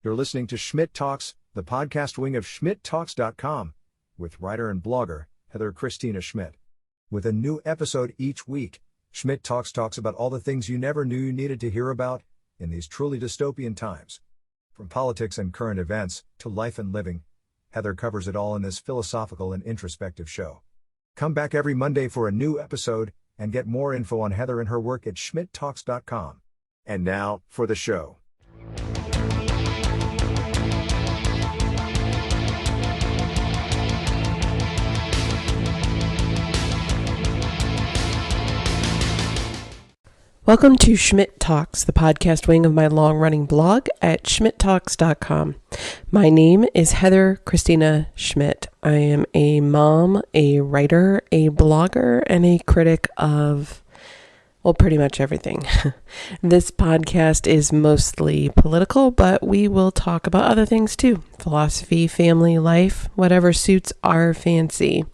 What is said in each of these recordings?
You're listening to Schmidt Talks, the podcast wing of schmidttalks.com, with writer and blogger Heather Christena Schmidt. With a new episode each week, Schmidt talks about all the things you never knew you needed to hear about in these truly dystopian times. From politics and current events to life and living, Heather covers it all in this philosophical and introspective show. Come back every Monday for a new episode and get more info on Heather and her work at schmidttalks.com. And now for the show. Welcome to Schmidt Talks, the podcast wing of my long-running blog at schmidttalks.com. My name is Heather Christena Schmidt. I am a mom, a writer, a blogger, and a critic of, well, pretty much everything. This podcast is mostly political, but we will talk about other things too. Philosophy, family, life, whatever suits our fancy.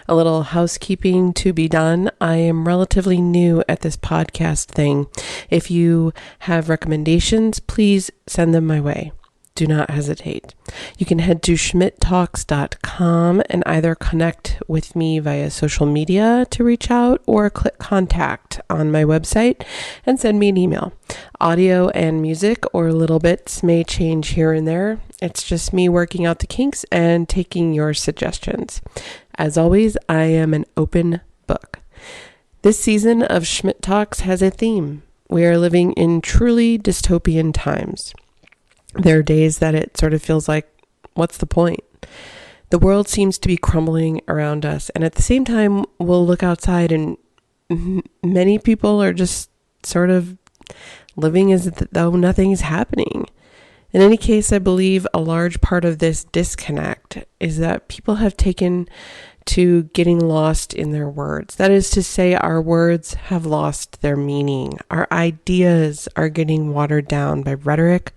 A little housekeeping to be done. I am relatively new at this podcast thing. If you have recommendations, please send them my way. Do not hesitate. You can head to schmidttalks.com and either connect with me via social media to reach out or click contact on my website and send me an email. Audio and music or little bits may change here and there. It's just me working out the kinks and taking your suggestions. As always, I am an open book. This season of Schmidt Talks has a theme. We are living in truly dystopian times. There are days that it sort of feels like, what's the point? The world seems to be crumbling around us, and at the same time, we'll look outside and many people are just sort of living as though nothing's happening. In any case, I believe a large part of this disconnect is that people have taken to getting lost in their words. That is to say, our words have lost their meaning. Our ideas are getting watered down by rhetoric,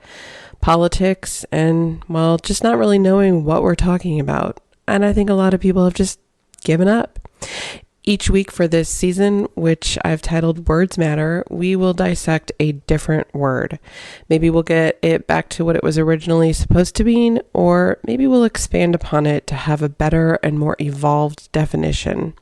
politics, and, well, just not really knowing what we're talking about. And I think a lot of people have just given up. Each week for this season, which I've titled Words Matter, we will dissect a different word. Maybe we'll get it back to what it was originally supposed to mean, or maybe we'll expand upon it to have a better and more evolved definition.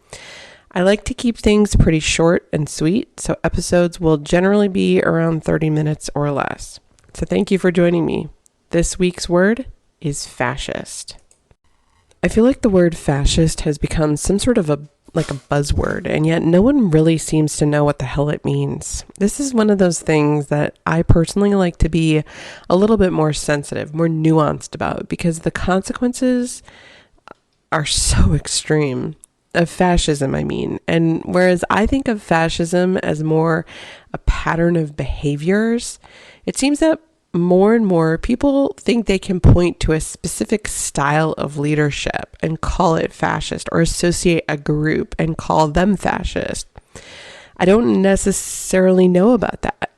I like to keep things pretty short and sweet, so episodes will generally be around 30 minutes or less. So thank you for joining me. This week's word is fascist. I feel like the word fascist has become some sort of a buzzword, and yet no one really seems to know what the hell it means. This is one of those things that I personally like to be a little bit more sensitive, more nuanced about, because the consequences are so extreme. Of fascism, I mean. And whereas I think of fascism as more a pattern of behaviors, it seems that more and more people think they can point to a specific style of leadership and call it fascist, or associate a group and call them fascist. I don't necessarily know about that.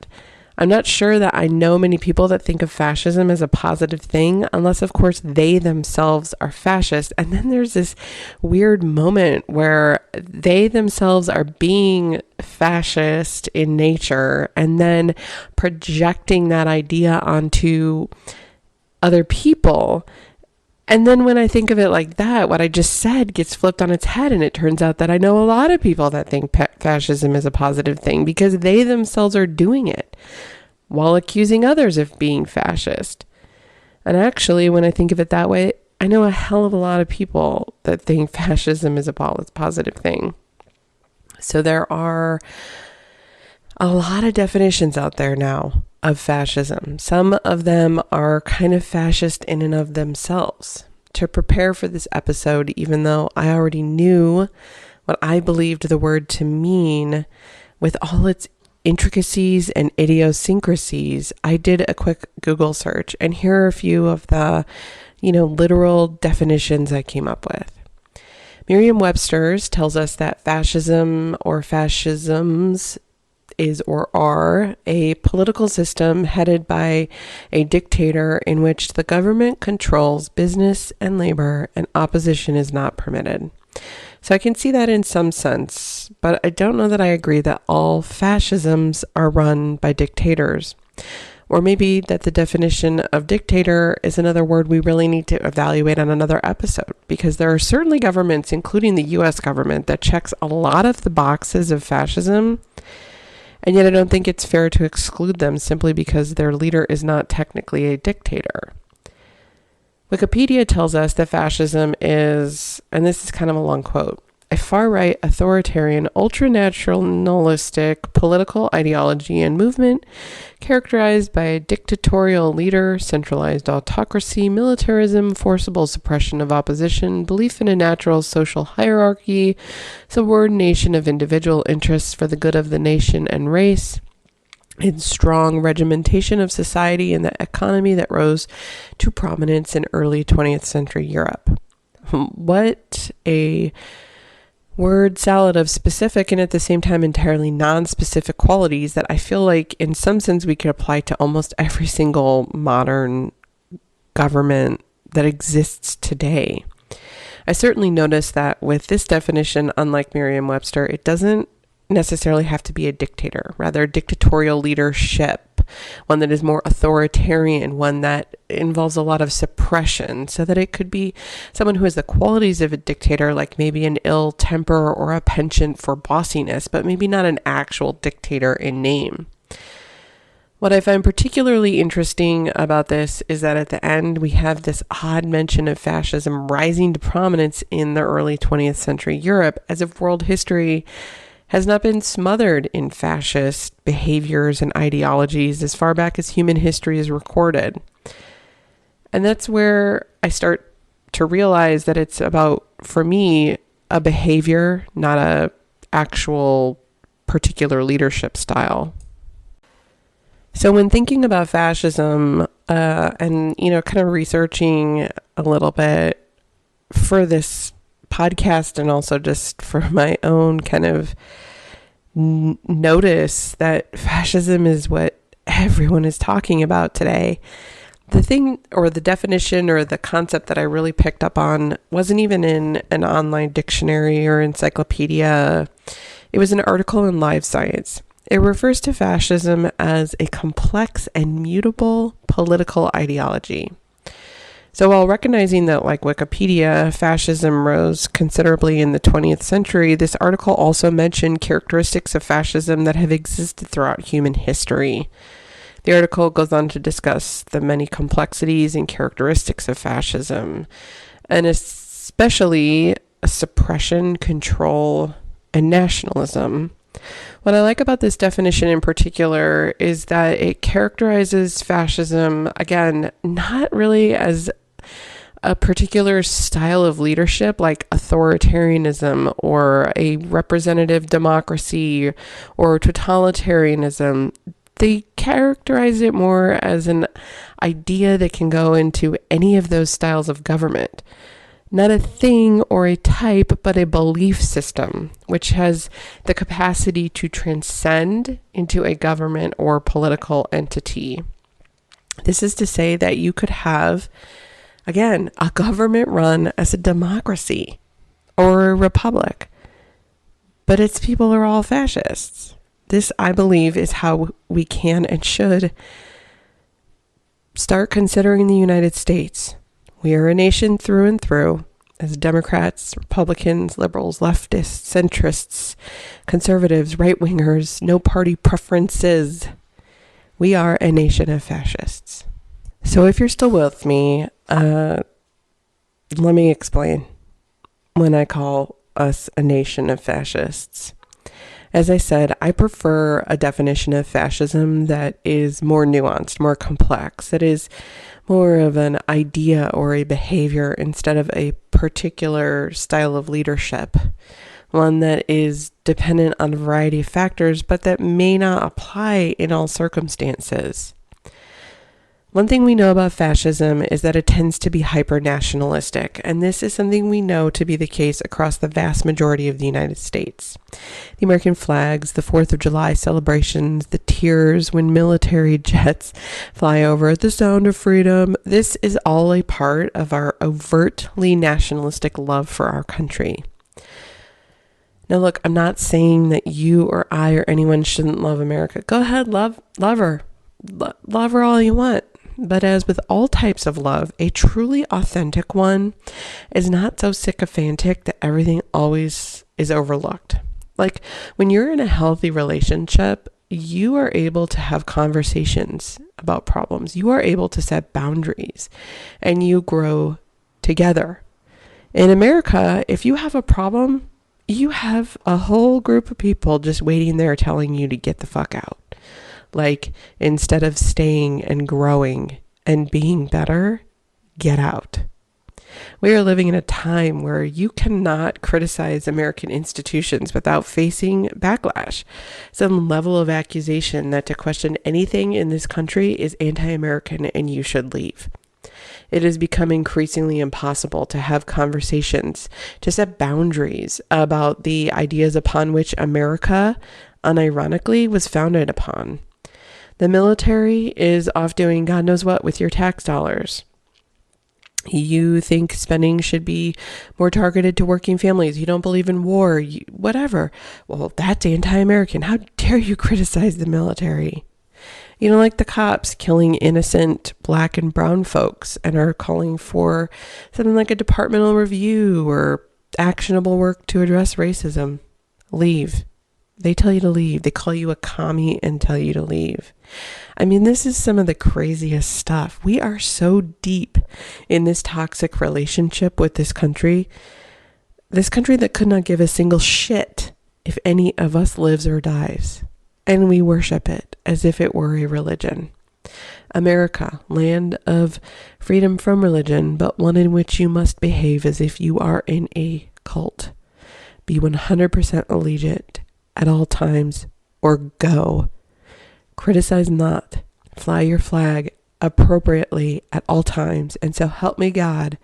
I'm not sure that I know many people that think of fascism as a positive thing, unless of course they themselves are fascist. And then there's this weird moment where they themselves are being fascist in nature and then projecting that idea onto other people. And then when I think of it like that, what I just said gets flipped on its head, and it turns out that I know a lot of people that think fascism is a positive thing because they themselves are doing it while accusing others of being fascist. And actually, when I think of it that way, I know a hell of a lot of people that think fascism is a positive thing. So there are a lot of definitions out there now of fascism. Some of them are kind of fascist in and of themselves. To prepare for this episode, even though I already knew what I believed the word to mean, with all its intricacies and idiosyncrasies, I did a quick Google search, and here are a few of the, literal definitions I came up with. Merriam-Webster's tells us that fascism or fascisms is or are a political system headed by a dictator in which the government controls business and labor and opposition is not permitted. So I can see that in some sense, but I don't know that I agree that all fascisms are run by dictators. Or maybe that the definition of dictator is another word we really need to evaluate on another episode, because there are certainly governments, including the US government, that checks a lot of the boxes of fascism. And yet I don't think it's fair to exclude them simply because their leader is not technically a dictator. Wikipedia tells us that fascism is, and this is kind of a long quote, a far-right, authoritarian, ultranationalistic political ideology and movement characterized by a dictatorial leader, centralized autocracy, militarism, forcible suppression of opposition, belief in a natural social hierarchy, subordination of individual interests for the good of the nation and race, and strong regimentation of society and the economy that rose to prominence in early 20th century Europe. What a word salad of specific and at the same time entirely non-specific qualities that I feel like in some sense we could apply to almost every single modern government that exists today. I certainly noticed that with this definition, unlike Merriam-Webster, it doesn't necessarily have to be a dictator, rather dictatorial leadership, one that is more authoritarian, one that involves a lot of suppression, so that it could be someone who has the qualities of a dictator, like maybe an ill temper or a penchant for bossiness, but maybe not an actual dictator in name. What I find particularly interesting about this is that at the end we have this odd mention of fascism rising to prominence in the early 20th century Europe, as if world history has not been smothered in fascist behaviors and ideologies as far back as human history is recorded. And that's where I start to realize that it's about, for me, a behavior, not a actual particular leadership style. So when thinking about fascism, and, kind of researching a little bit for this podcast and also just for my own kind of notice that fascism is what everyone is talking about today. The thing or the definition or the concept that I really picked up on wasn't even in an online dictionary or encyclopedia. It was an article in Live Science. It refers to fascism as a complex and mutable political ideology. So while recognizing that, like Wikipedia, fascism rose considerably in the 20th century, this article also mentioned characteristics of fascism that have existed throughout human history. The article goes on to discuss the many complexities and characteristics of fascism, and especially suppression, control, and nationalism. What I like about this definition in particular is that it characterizes fascism, again, not really as a particular style of leadership like authoritarianism or a representative democracy or totalitarianism. They characterize it more as an idea that can go into any of those styles of government. Not a thing or a type, but a belief system, which has the capacity to transcend into a government or political entity. This is to say that you could have, again, a government run as a democracy or a republic, but its people are all fascists. This, I believe, is how we can and should start considering the United States. We are a nation through and through, as Democrats, Republicans, liberals, leftists, centrists, conservatives, right-wingers, no party preferences. We are a nation of fascists. So if you're still with me, let me explain when I call us a nation of fascists. As I said, I prefer a definition of fascism that is more nuanced, more complex, that is more of an idea or a behavior instead of a particular style of leadership, one that is dependent on a variety of factors, but that may not apply in all circumstances. One thing we know about fascism is that it tends to be hyper-nationalistic, and this is something we know to be the case across the vast majority of the United States. The American flags, the 4th of July celebrations, the tears when military jets fly over, the sound of freedom, this is all a part of our overtly nationalistic love for our country. Now look, I'm not saying that you or I or anyone shouldn't love America. Go ahead, love her. love her all you want. But as with all types of love, a truly authentic one is not so sycophantic that everything always is overlooked. Like when you're in a healthy relationship, you are able to have conversations about problems. You are able to set boundaries and you grow together. In America, if you have a problem, you have a whole group of people just waiting there telling you to get the fuck out. Like, instead of staying and growing and being better, get out. We are living in a time where you cannot criticize American institutions without facing backlash, some level of accusation that to question anything in this country is anti-American and you should leave. It has become increasingly impossible to have conversations, to set boundaries about the ideas upon which America, unironically, was founded upon. The military is off doing God knows what with your tax dollars. You think spending should be more targeted to working families. You don't believe in war, whatever. Well, that's anti-American. How dare you criticize the military? You don't like the cops killing innocent black and brown folks and are calling for something like a departmental review or actionable work to address racism. Leave. They tell you to leave. They call you a commie and tell you to leave. I mean, this is some of the craziest stuff. We are so deep in this toxic relationship with this country that could not give a single shit if any of us lives or dies. And we worship it as if it were a religion. America, land of freedom from religion, but one in which you must behave as if you are in a cult. Be 100% allegiant at all times, or go. Criticize not. Fly your flag appropriately at all times, and so help me God,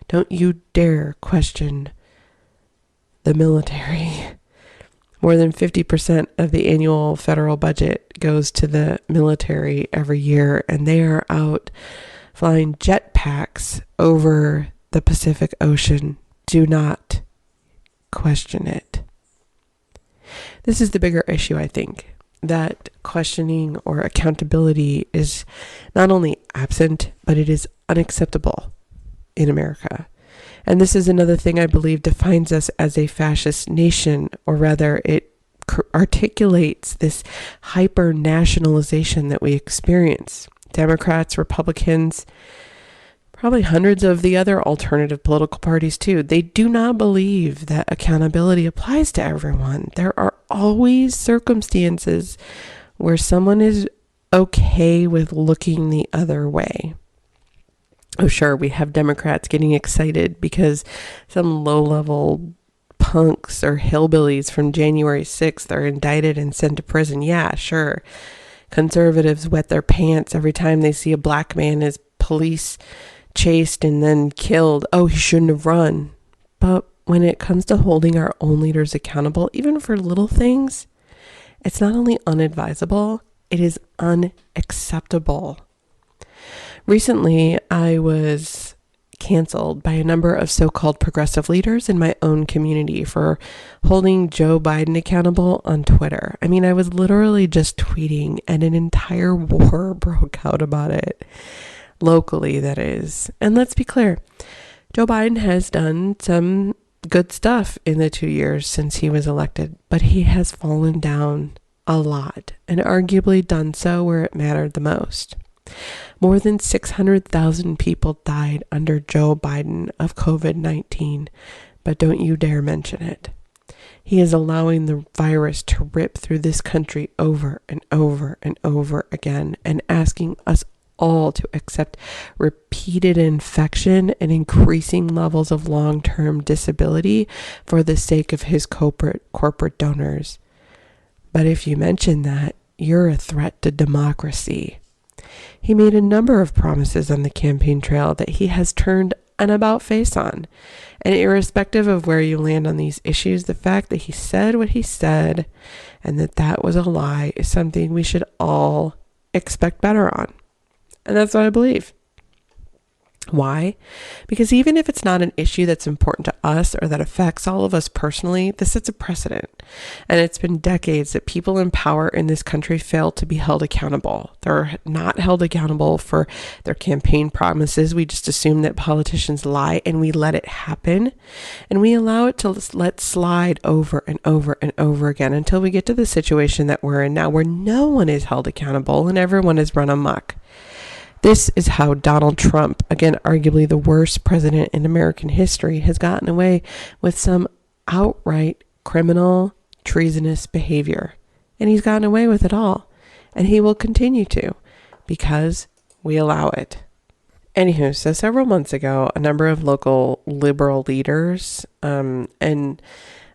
don't you dare question the military. More than 50% of the annual federal budget goes to the military every year, and they are out flying jetpacks over the Pacific Ocean. Do not question it. This is the bigger issue, I think, that questioning or accountability is not only absent, but it is unacceptable in America. And this is another thing I believe defines us as a fascist nation, or rather it articulates this hyper-nationalization that we experience. Democrats, Republicans, probably hundreds of the other alternative political parties too, they do not believe that accountability applies to everyone. There are always circumstances where someone is okay with looking the other way. Oh, sure, we have Democrats getting excited because some low-level punks or hillbillies from January 6th are indicted and sent to prison. Yeah, sure. Conservatives wet their pants every time they see a black man as police chased and then killed. Oh, he shouldn't have run. But when it comes to holding our own leaders accountable, even for little things, it's not only unadvisable, it is unacceptable. Recently, I was canceled by a number of so-called progressive leaders in my own community for holding Joe Biden accountable on Twitter. I mean, I was literally just tweeting and an entire war broke out about it. Locally, that is. And let's be clear, Joe Biden has done some good stuff in the 2 years since he was elected, but he has fallen down a lot and arguably done so where it mattered the most. More than 600,000 people died under Joe Biden of COVID-19, but don't you dare mention it. He is allowing the virus to rip through this country over and over and over again and asking us all to accept repeated infection and increasing levels of long-term disability for the sake of his corporate donors. But if you mention that, you're a threat to democracy. He made a number of promises on the campaign trail that he has turned an about-face on. And irrespective of where you land on these issues, the fact that he said what he said and that was a lie is something we should all expect better on. And that's what I believe. Why? Because even if it's not an issue that's important to us or that affects all of us personally, this sets a precedent. And it's been decades that people in power in this country fail to be held accountable. They're not held accountable for their campaign promises. We just assume that politicians lie and we let it happen. And we allow it to let slide over and over and over again until we get to the situation that we're in now, where no one is held accountable and everyone is run amok. This is how Donald Trump, again, arguably the worst president in American history, has gotten away with some outright criminal, treasonous behavior. And he's gotten away with it all. And he will continue to, because we allow it. Anywho, so several months ago, a number of local liberal leaders, and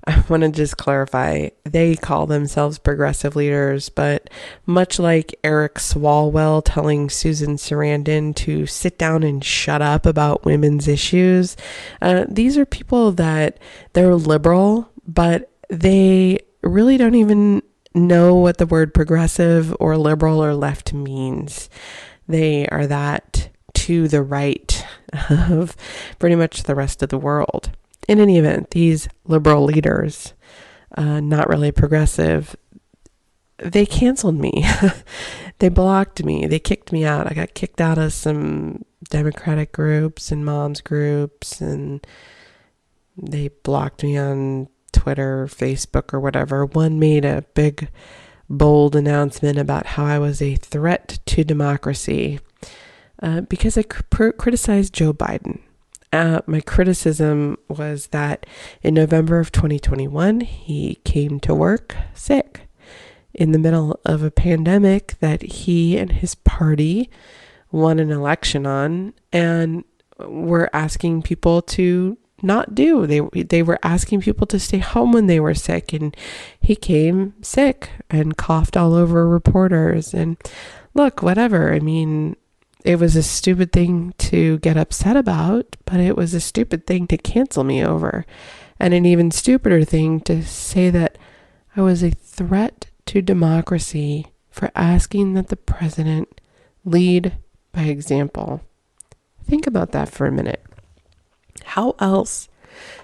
I want to just clarify, they call themselves progressive leaders, but much like Eric Swalwell telling Susan Sarandon to sit down and shut up about women's issues, these are people that they're liberal, but they really don't even know what the word progressive or liberal or left means. They are that to the right of pretty much the rest of the world. In any event, these liberal leaders, not really progressive, they canceled me. They blocked me. They kicked me out. I got kicked out of some Democratic groups and moms groups, and they blocked me on Twitter, Facebook, or whatever. One made a big, bold announcement about how I was a threat to democracy because I criticized Joe Biden. My criticism was that in November of 2021, he came to work sick in the middle of a pandemic that he and his party won an election on and were asking people to not do. They were asking people to stay home when they were sick, and he came sick and coughed all over reporters. And look, whatever. I mean, it was a stupid thing to get upset about, but it was a stupid thing to cancel me over. And an even stupider thing to say that I was a threat to democracy for asking that the president lead by example. Think about that for a minute. How else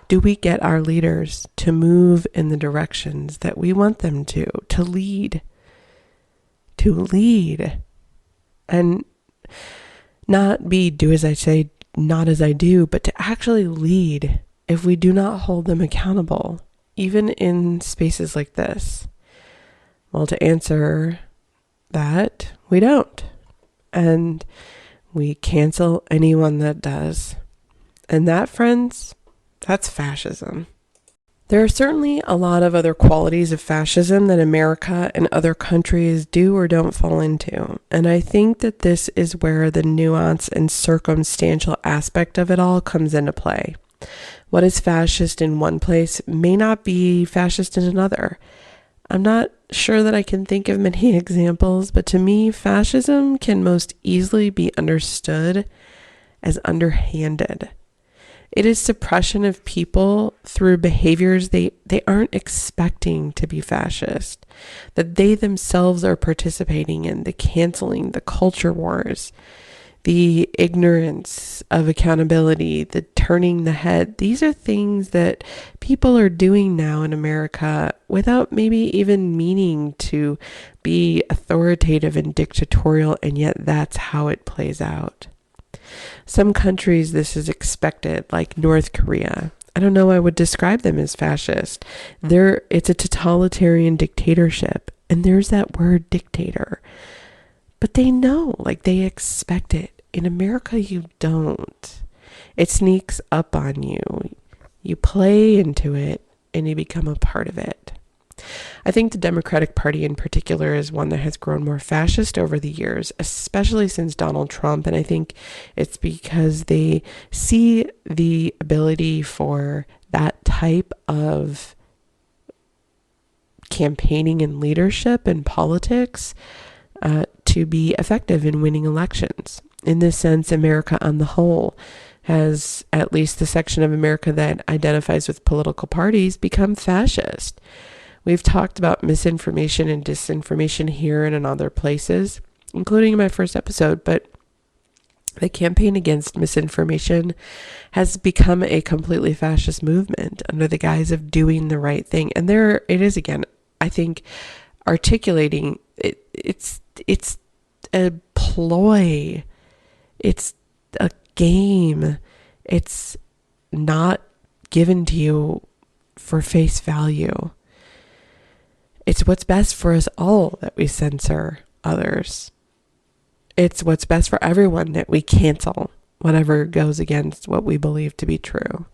do we get our leaders to move in the directions that we want them to lead? To lead. And not be do as I say, not as I do, but to actually lead if we do not hold them accountable, even in spaces like this. Well, to answer that, we don't. And we cancel anyone that does. And that, friends, that's fascism. There are certainly a lot of other qualities of fascism that America and other countries do or don't fall into. And I think that this is where the nuance and circumstantial aspect of it all comes into play. What is fascist in one place may not be fascist in another. I'm not sure that I can think of many examples, but to me, fascism can most easily be understood as underhanded. It is suppression of people through behaviors they aren't expecting to be fascist, that they themselves are participating in, the canceling, the culture wars, the ignorance of accountability, the turning the head. These are things that people are doing now in America without maybe even meaning to be authoritative and dictatorial, and yet that's how it plays out. Some countries this is expected, like North Korea. I don't know, I would describe them as fascist. It's a totalitarian dictatorship, and there's that word dictator. But they know, like they expect it. In America, you don't. It sneaks up on you. You play into it, and you become a part of it. I think the Democratic Party in particular is one that has grown more fascist over the years, especially since Donald Trump. And I think it's because they see the ability for that type of campaigning and leadership and politics to be effective in winning elections. In this sense, America on the whole has, at least the section of America that identifies with political parties, become fascist. We've talked about misinformation and disinformation here and in other places, including in my first episode, but The campaign against misinformation has become a completely fascist movement under the guise of doing the right thing. And there it is again, I think, articulating it, it's a ploy. It's a game. It's not given to you for face value. It's what's best for us all that we censor others. It's what's best for everyone that we cancel whatever goes against what we believe to be true.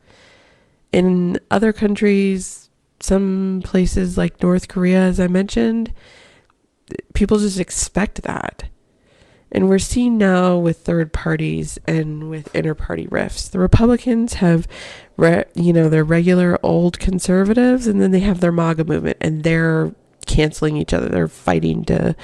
In other countries, some places like North Korea, as I mentioned, people just expect that. And we're seeing now with third parties and with inter-party rifts. The Republicans have, their regular old conservatives, and then they have their MAGA movement, and they're canceling each other. They're fighting to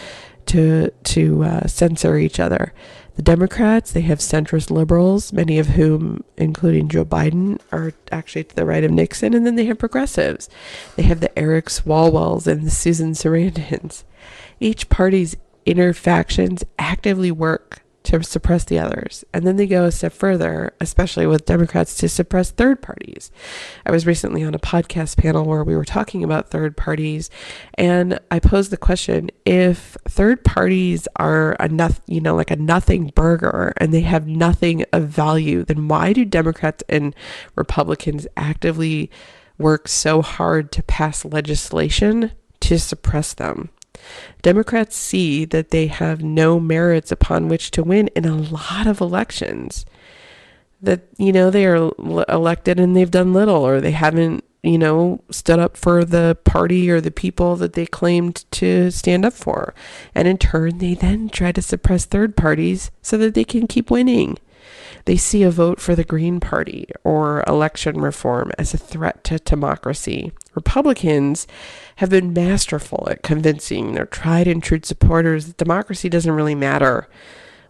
censor each other. The Democrats, they have centrist liberals, many of whom, including Joe Biden, are actually to the right of Nixon. And then they have progressives. They have the Eric Swalwells and the Susan Sarandons. Each party's inner factions actively work to suppress the others. And then they go a step further, especially with Democrats, to suppress third parties. I was recently on a podcast panel where we were talking about third parties, and I posed the question, if third parties are like a nothing burger and they have nothing of value, then why do Democrats and Republicans actively work so hard to pass legislation to suppress them? Democrats see that they have no merits upon which to win in a lot of elections. That, they are elected and they've done little, or they haven't, stood up for the party or the people that they claimed to stand up for. And in turn, they then try to suppress third parties so that they can keep winning. They see a vote for the Green Party or election reform as a threat to democracy. Republicans have been masterful at convincing their tried and true supporters that democracy doesn't really matter.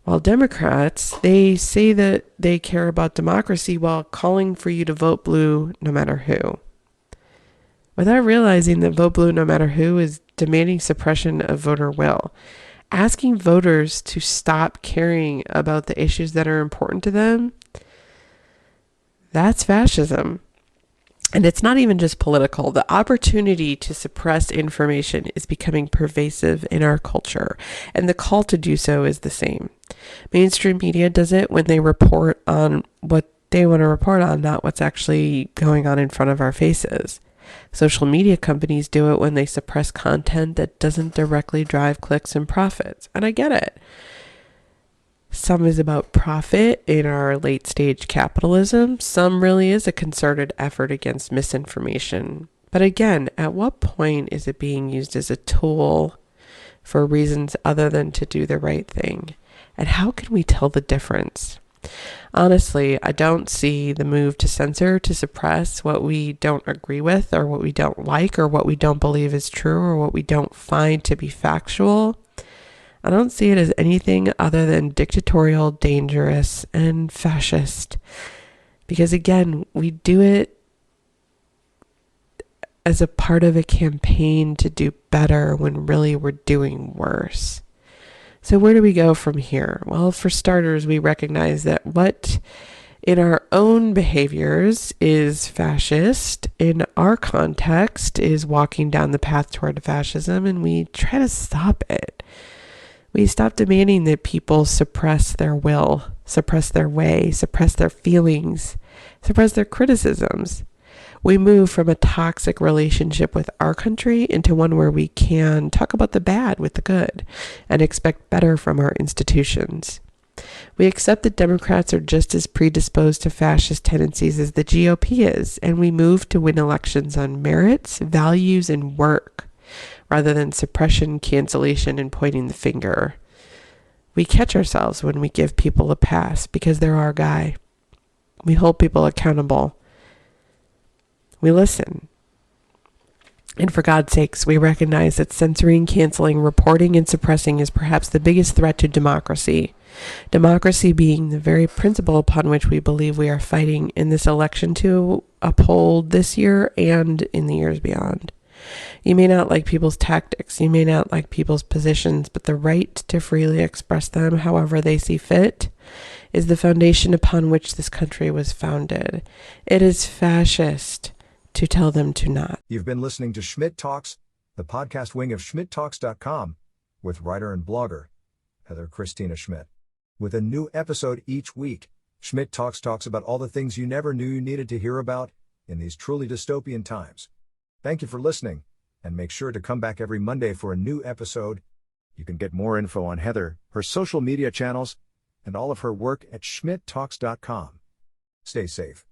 While Democrats, they say that they care about democracy while calling for you to vote blue no matter who. Without realizing that vote blue no matter who is demanding suppression of voter will. Asking voters to stop caring about the issues that are important to them, that's fascism. And it's not even just political. The opportunity to suppress information is becoming pervasive in our culture, and the call to do so is the same. Mainstream media does it when they report on what they want to report on, not what's actually going on in front of our faces. Social media companies do it when they suppress content that doesn't directly drive clicks and profits. And I get it. Some is about profit in our late stage capitalism. Some really is a concerted effort against misinformation. But again, at what point is it being used as a tool for reasons other than to do the right thing? And how can we tell the difference? Honestly, I don't see the move to censor, to suppress what we don't agree with or what we don't like or what we don't believe is true or what we don't find to be factual. I don't see it as anything other than dictatorial, dangerous, and fascist. Because again, we do it as a part of a campaign to do better when really we're doing worse. So where do we go from here? Well, for starters, we recognize that what in our own behaviors is fascist, in our context is walking down the path toward fascism, and we try to stop it. We stop demanding that people suppress their will, suppress their way, suppress their feelings, suppress their criticisms. We move from a toxic relationship with our country into one where we can talk about the bad with the good and expect better from our institutions. We accept that Democrats are just as predisposed to fascist tendencies as the GOP is, and we move to win elections on merits, values, and work, rather than suppression, cancellation, and pointing the finger. We catch ourselves when we give people a pass because they're our guy. We hold people accountable. We listen. And for God's sakes, we recognize that censoring, canceling, reporting, and suppressing is perhaps the biggest threat to democracy. Democracy being the very principle upon which we believe we are fighting in this election to uphold this year and in the years beyond. You may not like people's tactics, you may not like people's positions, but the right to freely express them however they see fit is the foundation upon which this country was founded. It is fascist to tell them to not. You've been listening to Schmidt Talks, the podcast wing of schmidttalks.com, with writer and blogger Christena Schmidt. With a new episode each week, Schmidt talks about all the things you never knew you needed to hear about in these truly dystopian times. Thank you for listening, and make sure to come back every Monday for a new episode. You can get more info on Heather, her social media channels, and all of her work at schmidttalks.com. Stay safe.